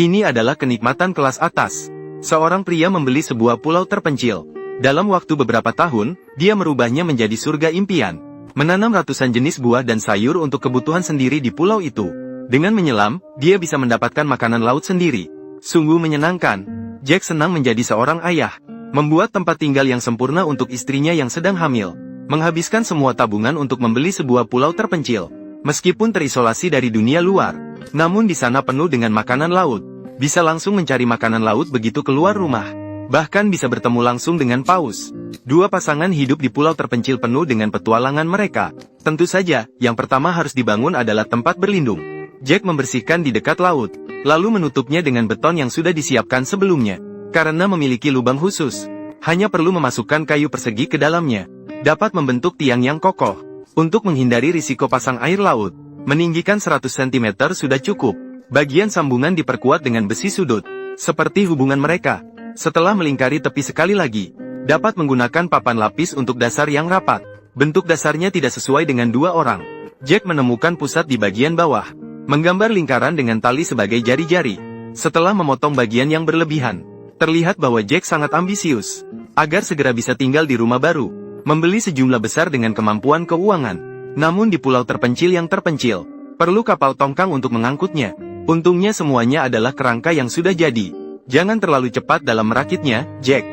Ini adalah kenikmatan kelas atas. Seorang pria membeli sebuah pulau terpencil. Dalam waktu beberapa tahun, dia merubahnya menjadi surga impian. Menanam ratusan jenis buah dan sayur untuk kebutuhan sendiri di pulau itu. Dengan menyelam, dia bisa mendapatkan makanan laut sendiri. Sungguh menyenangkan. Jack senang menjadi seorang ayah. Membuat tempat tinggal yang sempurna untuk istrinya yang sedang hamil. Menghabiskan semua tabungan untuk membeli sebuah pulau terpencil. Meskipun terisolasi dari dunia luar, namun di sana penuh dengan makanan laut. Bisa langsung mencari makanan laut begitu keluar rumah. Bahkan bisa bertemu langsung dengan paus. Dua pasangan hidup di pulau terpencil penuh dengan petualangan mereka. Tentu saja, yang pertama harus dibangun adalah tempat berlindung. Jack membersihkan di dekat laut, lalu menutupnya dengan beton yang sudah disiapkan sebelumnya. Karena memiliki lubang khusus, hanya perlu memasukkan kayu persegi ke dalamnya. Dapat membentuk tiang yang kokoh. Untuk menghindari risiko pasang air laut, meninggikan 100 cm sudah cukup. Bagian sambungan diperkuat dengan besi sudut, seperti hubungan mereka. Setelah melingkari tepi sekali lagi, dapat menggunakan papan lapis untuk dasar yang rapat. Bentuk dasarnya tidak sesuai dengan dua orang. Jack menemukan pusat di bagian bawah, menggambar lingkaran dengan tali sebagai jari-jari. Setelah memotong bagian yang berlebihan, terlihat bahwa Jack sangat ambisius, agar segera bisa tinggal di rumah baru, membeli sejumlah besar dengan kemampuan keuangan. Namun di pulau terpencil yang terpencil, perlu kapal tongkang untuk mengangkutnya. Untungnya semuanya adalah kerangka yang sudah jadi. Jangan terlalu cepat dalam merakitnya, Jack.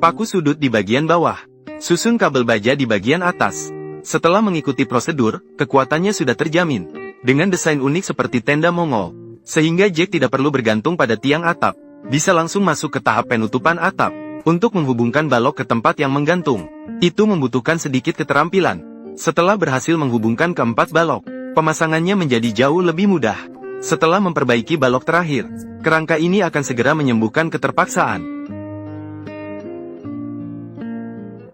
Paku sudut di bagian bawah. Susun kabel baja di bagian atas. Setelah mengikuti prosedur, kekuatannya sudah terjamin. Dengan desain unik seperti tenda Mongol, sehingga Jack tidak perlu bergantung pada tiang atap. Bisa langsung masuk ke tahap penutupan atap. Untuk menghubungkan balok ke tempat yang menggantung, itu membutuhkan sedikit keterampilan. Setelah berhasil menghubungkan keempat balok, pemasangannya menjadi jauh lebih mudah. Setelah memperbaiki balok terakhir, kerangka ini akan segera menyembuhkan keterpaksaan.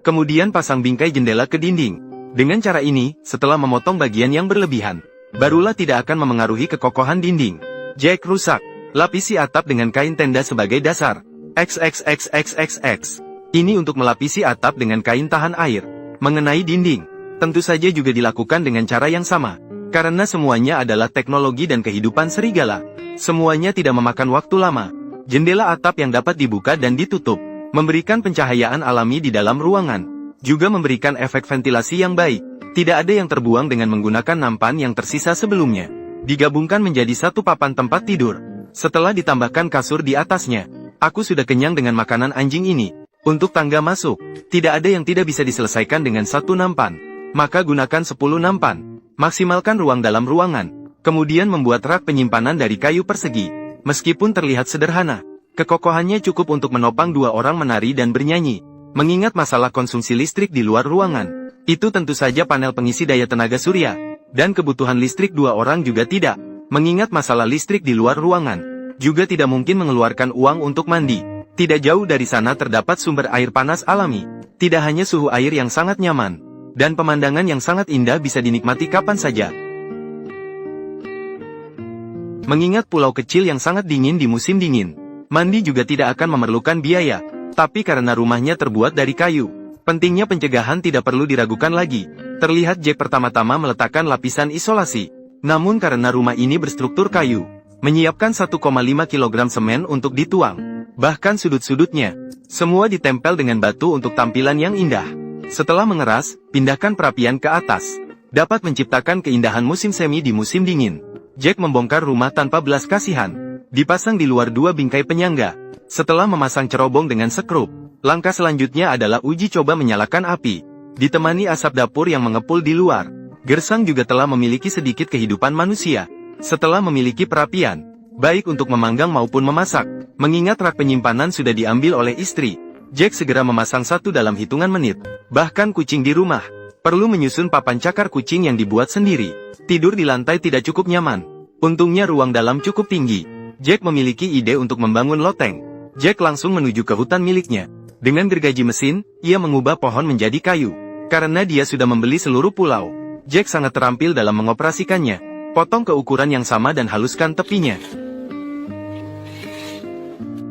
Kemudian pasang bingkai jendela ke dinding. Dengan cara ini, setelah memotong bagian yang berlebihan, barulah tidak akan memengaruhi kekokohan dinding. Jack rusak. Lapisi atap dengan kain tenda sebagai dasar. XXXXXX. Ini untuk melapisi atap dengan kain tahan air. Mengenai dinding, tentu saja juga dilakukan dengan cara yang sama. Karena semuanya adalah teknologi dan kehidupan serigala. Semuanya tidak memakan waktu lama. Jendela atap yang dapat dibuka dan ditutup, memberikan pencahayaan alami di dalam ruangan. Juga memberikan efek ventilasi yang baik. Tidak ada yang terbuang dengan menggunakan nampan yang tersisa sebelumnya. Digabungkan menjadi satu papan tempat tidur. Setelah ditambahkan kasur di atasnya, aku sudah kenyang dengan makanan anjing ini. Untuk tangga masuk, tidak ada yang tidak bisa diselesaikan dengan satu nampan. Maka gunakan 10 nampan. Maksimalkan ruang dalam ruangan. Kemudian membuat rak penyimpanan dari kayu persegi. Meskipun terlihat sederhana, kekokohannya cukup untuk menopang dua orang menari dan bernyanyi. Mengingat masalah konsumsi listrik di luar ruangan, itu tentu saja panel pengisi daya tenaga surya. Dan kebutuhan listrik dua orang juga tidak. Mengingat masalah listrik di luar ruangan, juga tidak mungkin mengeluarkan uang untuk mandi. Tidak jauh dari sana terdapat sumber air panas alami. Tidak hanya suhu air yang sangat nyaman, dan pemandangan yang sangat indah bisa dinikmati kapan saja. Mengingat pulau kecil yang sangat dingin di musim dingin, mandi juga tidak akan memerlukan biaya. Tapi karena rumahnya terbuat dari kayu, pentingnya pencegahan tidak perlu diragukan lagi. Terlihat Jack pertama-tama meletakkan lapisan isolasi. Namun karena rumah ini berstruktur kayu, menyiapkan 1,5 kg semen untuk dituang. Bahkan sudut-sudutnya, semua ditempel dengan batu untuk tampilan yang indah. Setelah mengeras, pindahkan perapian ke atas. Dapat menciptakan keindahan musim semi di musim dingin. Jack membongkar rumah tanpa belas kasihan. Dipasang di luar dua bingkai penyangga. Setelah memasang cerobong dengan sekrup, langkah selanjutnya adalah uji coba menyalakan api. Ditemani asap dapur yang mengepul di luar. Gersang juga telah memiliki sedikit kehidupan manusia. Setelah memiliki perapian, baik untuk memanggang maupun memasak, mengingat rak penyimpanan sudah diambil oleh istri, Jack segera memasang satu dalam hitungan menit. Bahkan kucing di rumah perlu menyusun papan cakar kucing yang dibuat sendiri. Tidur di lantai tidak cukup nyaman. Untungnya ruang dalam cukup tinggi. Jack memiliki ide untuk membangun loteng. Jack langsung menuju ke hutan miliknya. Dengan gergaji mesin, ia mengubah pohon menjadi kayu. Karena dia sudah membeli seluruh pulau, Jack sangat terampil dalam mengoperasikannya. Potong ke ukuran yang sama dan haluskan tepinya.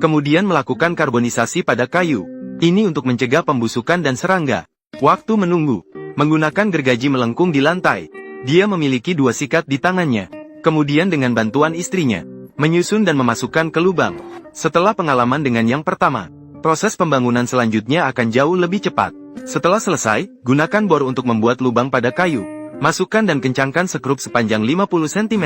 Kemudian melakukan karbonisasi pada kayu. Ini untuk mencegah pembusukan dan serangga. Waktu menunggu. Menggunakan gergaji melengkung di lantai. Dia memiliki dua sikat di tangannya. Kemudian dengan bantuan istrinya, menyusun dan memasukkan ke lubang. Setelah pengalaman dengan yang pertama, proses pembangunan selanjutnya akan jauh lebih cepat. Setelah selesai, gunakan bor untuk membuat lubang pada kayu. Masukkan dan kencangkan sekrup sepanjang 50 cm.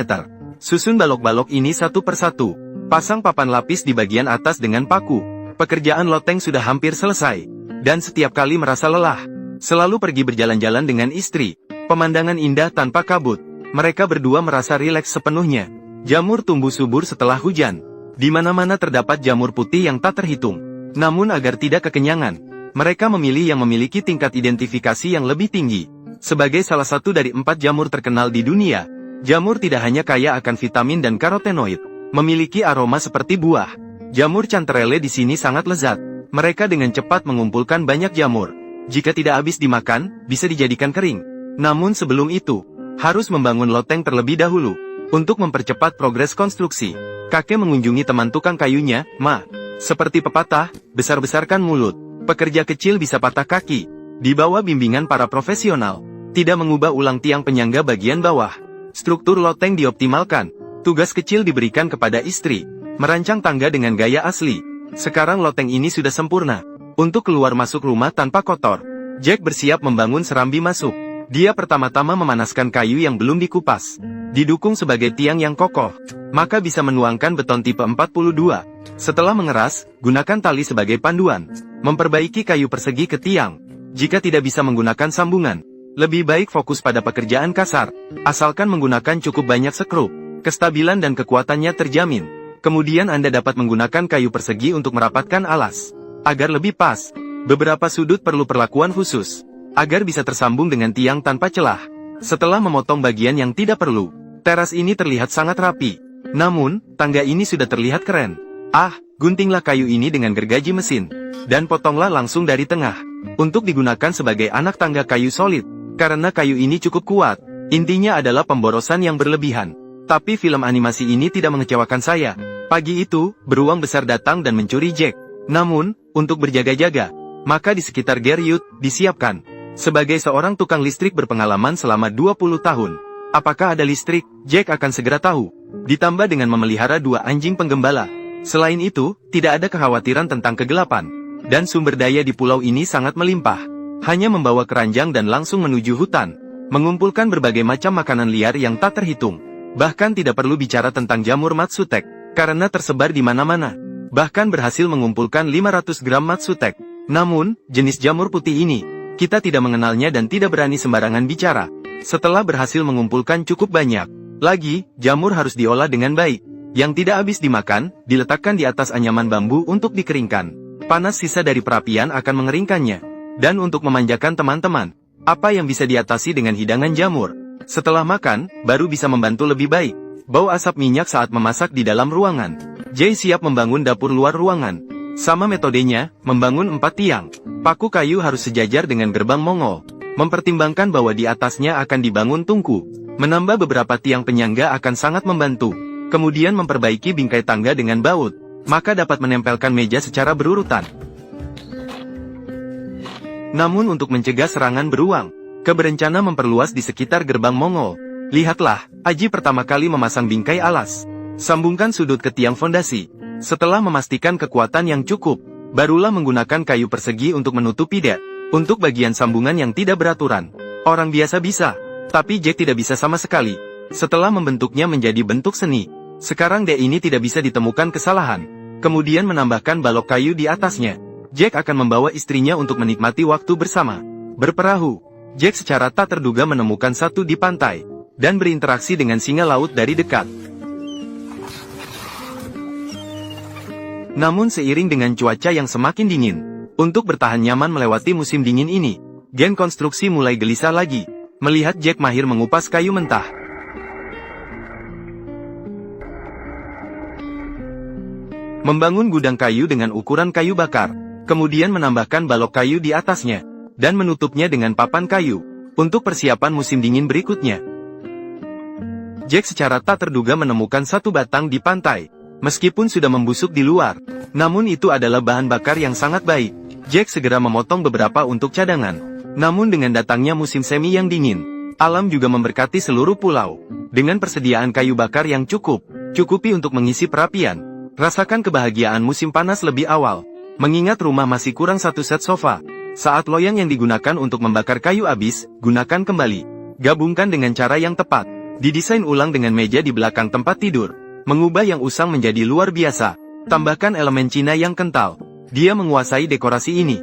Susun balok-balok ini satu persatu. Pasang papan lapis di bagian atas dengan paku. Pekerjaan loteng sudah hampir selesai. Dan setiap kali merasa lelah, selalu pergi berjalan-jalan dengan istri. Pemandangan indah tanpa kabut. Mereka berdua merasa rileks sepenuhnya. Jamur tumbuh subur setelah hujan. Di mana-mana terdapat jamur putih yang tak terhitung. Namun agar tidak kekenyangan, mereka memilih yang memiliki tingkat identifikasi yang lebih tinggi. Sebagai salah satu dari 4 jamur terkenal di dunia, jamur tidak hanya kaya akan vitamin dan karotenoid, memiliki aroma seperti buah. Jamur chanterelle di sini sangat lezat. Mereka dengan cepat mengumpulkan banyak jamur. Jika tidak habis dimakan, bisa dijadikan kering. Namun sebelum itu, harus membangun loteng terlebih dahulu. Untuk mempercepat progres konstruksi, kakek mengunjungi teman tukang kayunya, Ma. Seperti pepatah, besar-besarkan mulut. Pekerja kecil bisa patah kaki. Di bawah bimbingan para profesional, tidak mengubah ulang tiang penyangga bagian bawah. Struktur loteng dioptimalkan. Tugas kecil diberikan kepada istri, merancang tangga dengan gaya asli. Sekarang loteng ini sudah sempurna. Untuk keluar masuk rumah tanpa kotor, Jack bersiap membangun serambi masuk. Dia pertama-tama memanaskan kayu yang belum dikupas. Didukung sebagai tiang yang kokoh, maka bisa menuangkan beton tipe 42. Setelah mengeras, gunakan tali sebagai panduan. Memperbaiki kayu persegi ke tiang. Jika tidak bisa menggunakan sambungan, lebih baik fokus pada pekerjaan kasar. Asalkan menggunakan cukup banyak sekrup, kestabilan dan kekuatannya terjamin. Kemudian Anda dapat menggunakan kayu persegi untuk merapatkan alas. Agar lebih pas, beberapa sudut perlu perlakuan khusus, agar bisa tersambung dengan tiang tanpa celah. Setelah memotong bagian yang tidak perlu, teras ini terlihat sangat rapi. Namun, tangga ini sudah terlihat keren. Guntinglah kayu ini dengan gergaji mesin, dan potonglah langsung dari tengah, untuk digunakan sebagai anak tangga kayu solid. Karena kayu ini cukup kuat, intinya adalah pemborosan yang berlebihan. Tapi film animasi ini tidak mengecewakan saya. Pagi itu, beruang besar datang dan mencuri Jack. Namun, untuk berjaga-jaga, maka di sekitar Gerut disiapkan. Sebagai seorang tukang listrik berpengalaman selama 20 tahun, apakah ada listrik? Jack akan segera tahu. Ditambah dengan memelihara 2 anjing penggembala. Selain itu, tidak ada kekhawatiran tentang kegelapan. Dan sumber daya di pulau ini sangat melimpah. Hanya membawa keranjang dan langsung menuju hutan. Mengumpulkan berbagai macam makanan liar yang tak terhitung. Bahkan tidak perlu bicara tentang jamur matsutek, karena tersebar di mana-mana. Bahkan berhasil mengumpulkan 500 gram matsutek. Namun, jenis jamur putih ini, kita tidak mengenalnya dan tidak berani sembarangan bicara. Setelah berhasil mengumpulkan cukup banyak, lagi, jamur harus diolah dengan baik. Yang tidak habis dimakan, diletakkan di atas anyaman bambu untuk dikeringkan. Panas sisa dari perapian akan mengeringkannya. Dan untuk memanjakan teman-teman, apa yang bisa diatasi dengan hidangan jamur? Setelah makan, baru bisa membantu lebih baik. Bau asap minyak saat memasak di dalam ruangan. Jay siap membangun dapur luar ruangan. Sama metodenya, membangun 4 tiang. Paku kayu harus sejajar dengan gerbang Mongol. Mempertimbangkan bahwa di atasnya akan dibangun tungku. Menambah beberapa tiang penyangga akan sangat membantu. Kemudian memperbaiki bingkai tangga dengan baut, maka dapat menempelkan meja secara berurutan. Namun untuk mencegah serangan beruang, berencana memperluas di sekitar gerbang Mongol. Lihatlah, Aji pertama kali memasang bingkai alas. Sambungkan sudut ke tiang fondasi. Setelah memastikan kekuatan yang cukup, barulah menggunakan kayu persegi untuk menutupi dek. Untuk bagian sambungan yang tidak beraturan, orang biasa bisa, tapi Jack tidak bisa sama sekali. Setelah membentuknya menjadi bentuk seni, sekarang dek ini tidak bisa ditemukan kesalahan. Kemudian menambahkan balok kayu di atasnya. Jack akan membawa istrinya untuk menikmati waktu bersama. Berperahu, Jack secara tak terduga menemukan satu di pantai, dan berinteraksi dengan singa laut dari dekat. Namun seiring dengan cuaca yang semakin dingin, untuk bertahan nyaman melewati musim dingin ini, gen konstruksi mulai gelisah lagi, melihat Jack mahir mengupas kayu mentah. Membangun gudang kayu dengan ukuran kayu bakar, kemudian menambahkan balok kayu di atasnya, dan menutupnya dengan papan kayu, untuk persiapan musim dingin berikutnya. Jack secara tak terduga menemukan satu batang di pantai, meskipun sudah membusuk di luar, namun itu adalah bahan bakar yang sangat baik. Jack segera memotong beberapa untuk cadangan, namun dengan datangnya musim semi yang dingin, Alam juga memberkati seluruh pulau. Dengan persediaan kayu bakar yang cukupi untuk mengisi perapian. Rasakan kebahagiaan musim panas lebih awal. Mengingat rumah masih kurang satu set sofa. Saat loyang yang digunakan untuk membakar kayu habis, gunakan kembali. Gabungkan dengan cara yang tepat. Didesain ulang dengan meja di belakang tempat tidur. Mengubah yang usang menjadi luar biasa. Tambahkan elemen Cina yang kental. Dia menguasai dekorasi ini.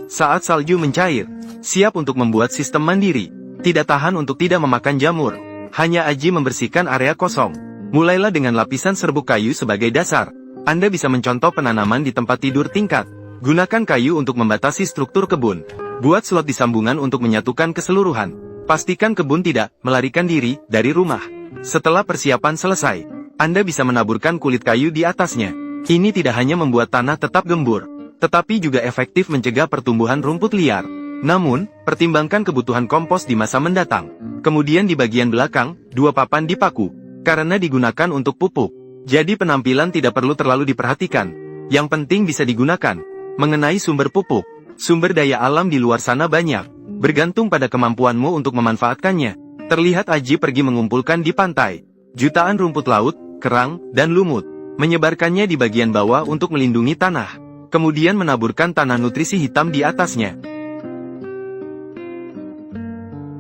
Saat salju mencair, siap untuk membuat sistem mandiri. Tidak tahan untuk tidak memakan jamur. Hanya Aji membersihkan area kosong. Mulailah dengan lapisan serbuk kayu sebagai dasar. Anda bisa mencontoh penanaman di tempat tidur tingkat. Gunakan kayu untuk membatasi struktur kebun. Buat slot di sambungan untuk menyatukan keseluruhan. Pastikan kebun tidak melarikan diri dari rumah. Setelah persiapan selesai, Anda bisa menaburkan kulit kayu di atasnya. Ini tidak hanya membuat tanah tetap gembur, tetapi juga efektif mencegah pertumbuhan rumput liar. Namun, pertimbangkan kebutuhan kompos di masa mendatang. Kemudian di bagian belakang, 2 papan dipaku, karena digunakan untuk pupuk. Jadi penampilan tidak perlu terlalu diperhatikan. Yang penting bisa digunakan. Mengenai sumber pupuk, sumber daya alam di luar sana banyak. Bergantung pada kemampuanmu untuk memanfaatkannya. Terlihat Aji pergi mengumpulkan di pantai. Jutaan rumput laut, kerang, dan lumut. Menyebarkannya di bagian bawah untuk melindungi tanah. Kemudian menaburkan tanah nutrisi hitam di atasnya.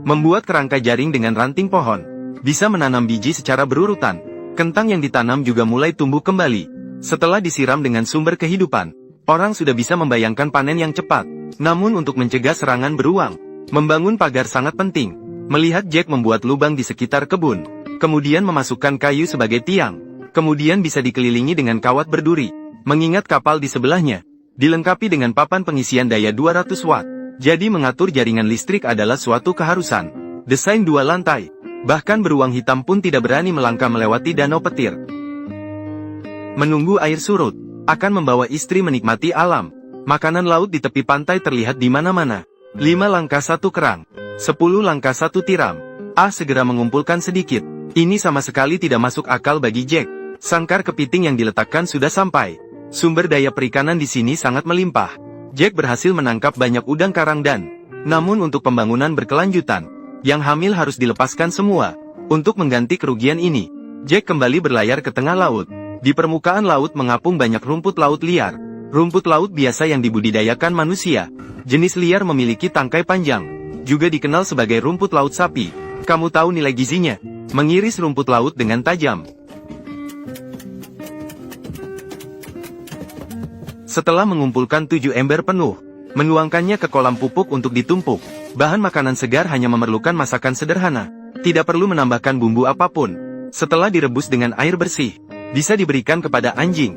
Membuat kerangka jaring dengan ranting pohon. Bisa menanam biji secara berurutan. Kentang yang ditanam juga mulai tumbuh kembali. Setelah disiram dengan sumber kehidupan, orang sudah bisa membayangkan panen yang cepat. Namun untuk mencegah serangan beruang, membangun pagar sangat penting. Melihat Jack membuat lubang di sekitar kebun, kemudian memasukkan kayu sebagai tiang, kemudian bisa dikelilingi dengan kawat berduri. Mengingat kapal di sebelahnya, dilengkapi dengan papan pengisian daya 200 watt. Jadi mengatur jaringan listrik adalah suatu keharusan. Desain 2 lantai. Bahkan beruang hitam pun tidak berani melangkah melewati danau petir. Menunggu air surut, akan membawa istri menikmati alam. Makanan laut di tepi pantai terlihat di mana-mana. 5 langkah 1 kerang. 10 langkah 1 tiram. Segera mengumpulkan sedikit. Ini sama sekali tidak masuk akal bagi Jack. Sangkar kepiting yang diletakkan sudah sampai. Sumber daya perikanan di sini sangat melimpah. Jack berhasil menangkap banyak udang karang dan. Namun untuk pembangunan berkelanjutan, yang hamil harus dilepaskan semua. Untuk mengganti kerugian ini, Jack kembali berlayar ke tengah laut. Di permukaan laut mengapung banyak rumput laut liar. Rumput laut biasa yang dibudidayakan manusia. Jenis liar memiliki tangkai panjang. Juga dikenal sebagai rumput laut sapi. Kamu tahu nilai gizinya? Mengiris rumput laut dengan tajam. Setelah mengumpulkan 7 ember penuh, menuangkannya ke kolam pupuk untuk ditumpuk. Bahan makanan segar hanya memerlukan masakan sederhana. Tidak perlu menambahkan bumbu apapun. Setelah direbus dengan air bersih, bisa diberikan kepada anjing.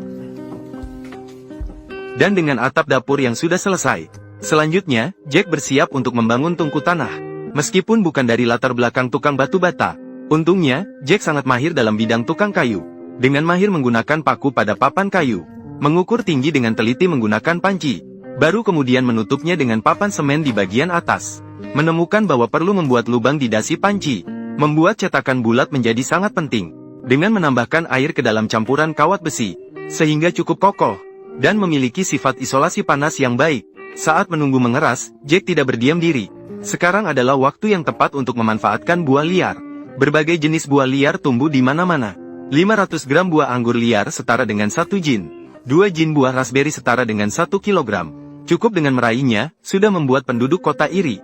Dan dengan atap dapur yang sudah selesai, selanjutnya, Jack bersiap untuk membangun tungku tanah. Meskipun bukan dari latar belakang tukang batu bata, untungnya, Jack sangat mahir dalam bidang tukang kayu. Dengan mahir menggunakan paku pada papan kayu, mengukur tinggi dengan teliti menggunakan panci, baru kemudian menutupnya dengan papan semen di bagian atas. Menemukan bahwa perlu membuat lubang di dasi panci. Membuat cetakan bulat menjadi sangat penting. Dengan menambahkan air ke dalam campuran kawat besi, sehingga cukup kokoh, dan memiliki sifat isolasi panas yang baik. Saat menunggu mengeras, Jack tidak berdiam diri. Sekarang adalah waktu yang tepat untuk memanfaatkan buah liar. Berbagai jenis buah liar tumbuh di mana-mana. 500 gram buah anggur liar setara dengan 1 jin. 2 jin buah raspberry setara dengan 1 kilogram. Cukup dengan meraihnya, sudah membuat penduduk kota iri.